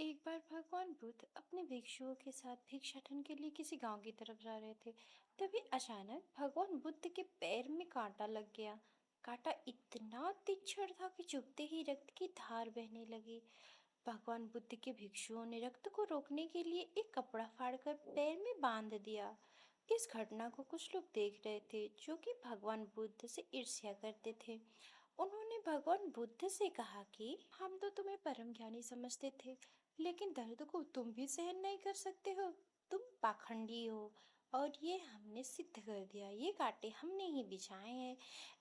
एक बार भगवान बुद्ध अपने भिक्षुओं के साथ भिक्षाटन के लिए किसी गांव की तरफ जा रहे थे। तभी अचानक भगवान बुद्ध के पैर में कांटा लग गया। कांटा इतना तीक्ष्ण था कि चुभते ही रक्त की धार बहने लगी। भगवान बुद्ध के भिक्षुओं ने रक्त को रोकने के लिए एक कपड़ा फाड़कर पैर में बांध दिया। इस घटना को कुछ लोग देख रहे थे, जो कि भगवान बुद्ध से ईर्ष्या करते थे। उन्होंने भगवान बुद्ध से कहा कि हम तो तुम्हें परम ज्ञानी समझते थे, लेकिन दर्द को तुम भी सहन नहीं कर सकते हो। तुम पाखंडी हो। और ये हमने सिद्ध कर दिया। ये कांटे हमने ही बिछाए हैं।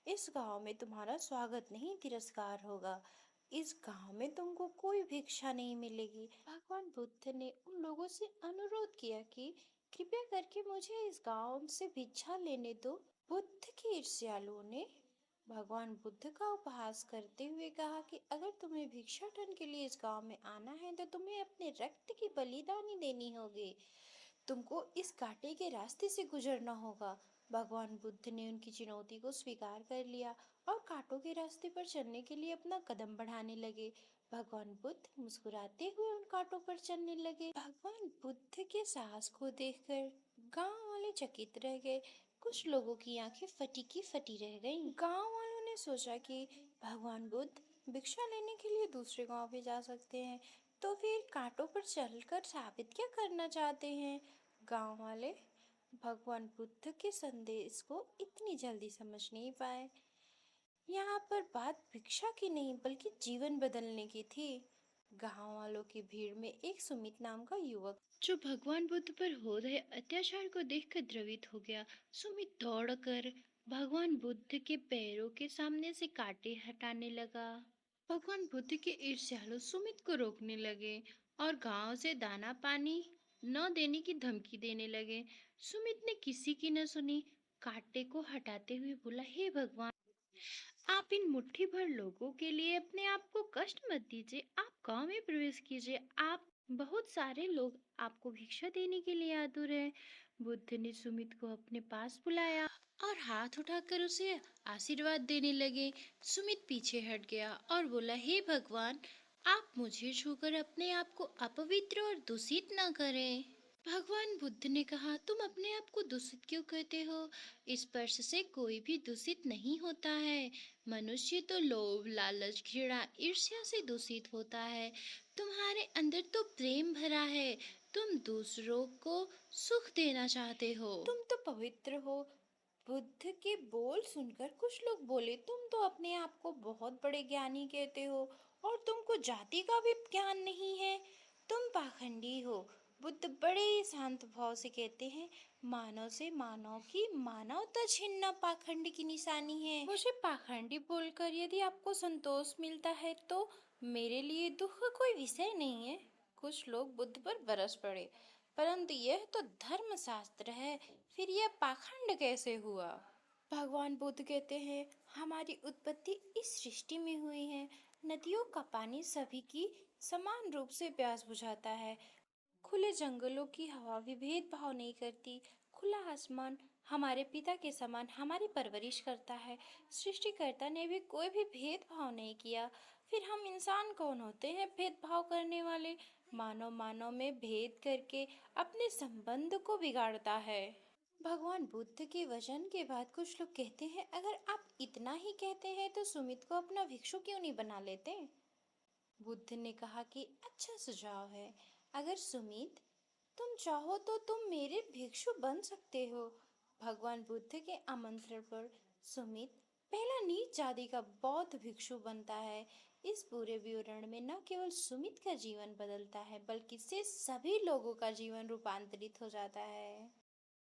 इस गांव में तुम्हारा स्वागत नहीं, तिरस्कार होगा। इस गांव में तुमको कोई भिक्षा नहीं मिलेगी। भगवान बुद्ध ने उन लोगों से अनुरोध किया कि कृपया करके मुझे इस गांव से भिक्षा लेने दो। बुद्ध के ईर्ष्यालुओं ने भगवान बुद्ध का उपहास करते हुए कहा कि अगर तुम्हें भिक्षाटन के लिए इस गांव में आना है तो तुम्हें अपने रक्त की बलिदानी देनी होगी। तुमको इस कांटे के रास्ते से गुजरना होगा। भगवान बुद्ध ने उनकी चुनौती को स्वीकार कर लिया और कांटों के रास्ते पर चलने के लिए अपना कदम बढ़ाने लगे। भगवान बुद्ध मुस्कुराते हुए उन कांटों पर चलने लगे। भगवान बुद्ध के साहस को देखकर गांव वाले चकित रह गए। कुछ लोगों की आंखें फटी की फटी रह गईं। गांव वालों ने सोचा कि भगवान बुद्ध भिक्षा लेने के लिए दूसरे गांव भी जा सकते हैं, तो फिर कांटों पर चलकर साबित क्या करना चाहते हैं। गांव वाले भगवान बुद्ध के संदेश को इतनी जल्दी समझ नहीं पाए। यहाँ पर बात भिक्षा की नहीं बल्कि जीवन बदलने की थी। गांव वालों की भीड़ में एक सुमित नाम का युवक, जो भगवान बुद्ध पर हो रहे अत्याचार को देखकर द्रवित हो गया। सुमित दौड़कर भगवान बुद्ध के पैरों के सामने से कांटे हटाने लगा। भगवान बुद्ध के ईर्ष्यालु सुमित को रोकने लगे और गांव से दाना पानी न देने की धमकी देने लगे। सुमित ने किसी की न सुनी। कांटे को हटाते हुए बोला, हे भगवान, आप इन मुट्ठी भर लोगों के लिए अपने आप को कष्ट मत दीजिए। आप गांव में प्रवेश कीजिए। आप बहुत सारे लोग आपको भिक्षा देने के लिए आतुर हैं। बुद्ध ने सुमित को अपने पास बुलाया और हाथ उठाकर उसे आशीर्वाद देने लगे। सुमित पीछे हट गया और बोला, हे भगवान, आप मुझे छूकर अपने आप को अपवित्र और दूषित न करें। भगवान बुद्ध ने कहा, तुम अपने आप को दूषित क्यों कहते हो? स्पर्श से कोई भी दूषित नहीं होता है। मनुष्य तो लोभ, लालच, घृणा, ईर्ष्या से दूषित होता है। तुम्हारे अंदर तो प्रेम भरा है। तुम दूसरों को सुख देना चाहते हो। तुम तो पवित्र हो। बुद्ध के बोल सुनकर कुछ लोग बोले, तुम तो अपने आप को बहुत बड़े ज्ञानी कहते हो और तुमको जाति का भी ज्ञान नहीं है। तुम पाखंडी हो। बुद्ध बड़े ही शांत भाव से कहते हैं, मानव से मानव की मानवता छीनना पाखंड की निशानी है। मुझे पाखंडी बोलकर यदि आपको संतोष मिलता है तो मेरे लिए दुख का कोई विषय नहीं है। कुछ लोग बुद्ध पर बरस पड़े, परंतु यह तो धर्मशास्त्र है, फिर यह पाखंड कैसे हुआ? भगवान बुद्ध कहते हैं, हमारी उत्पत्ति इस सृष्टि में हुई है। नदियों का पानी सभी की समान रूप से प्यास बुझाता है। खुले जंगलों की हवा भी भेदभाव नहीं करती। खुला आसमान हमारे पिता के समान हमारी परवरिश करता है। सृष्टिकर्ता ने भी कोई भी भेदभाव नहीं किया। फिर हम इंसान कौन होते हैं भेदभाव करने वाले? मानव मानव में भेद करके अपने संबंध को बिगाड़ता है। भगवान बुद्ध के वचन के बाद कुछ लोग कहते हैं, अगर आप इतना ही कहते हैं तो सुमित को अपना भिक्षु क्यों नहीं बना लेते? बुद्ध ने कहा कि अच्छा सुझाव है। अगर सुमित तुम चाहो तो तुम मेरे भिक्षु बन सकते हो। भगवान बुद्ध के आमंत्रण पर सुमित पहला नीच जाति का बौद्ध भिक्षु बनता है। इस पूरे विवरण में न केवल सुमित का जीवन बदलता है, बल्कि इससे सभी लोगों का जीवन रूपांतरित हो जाता है।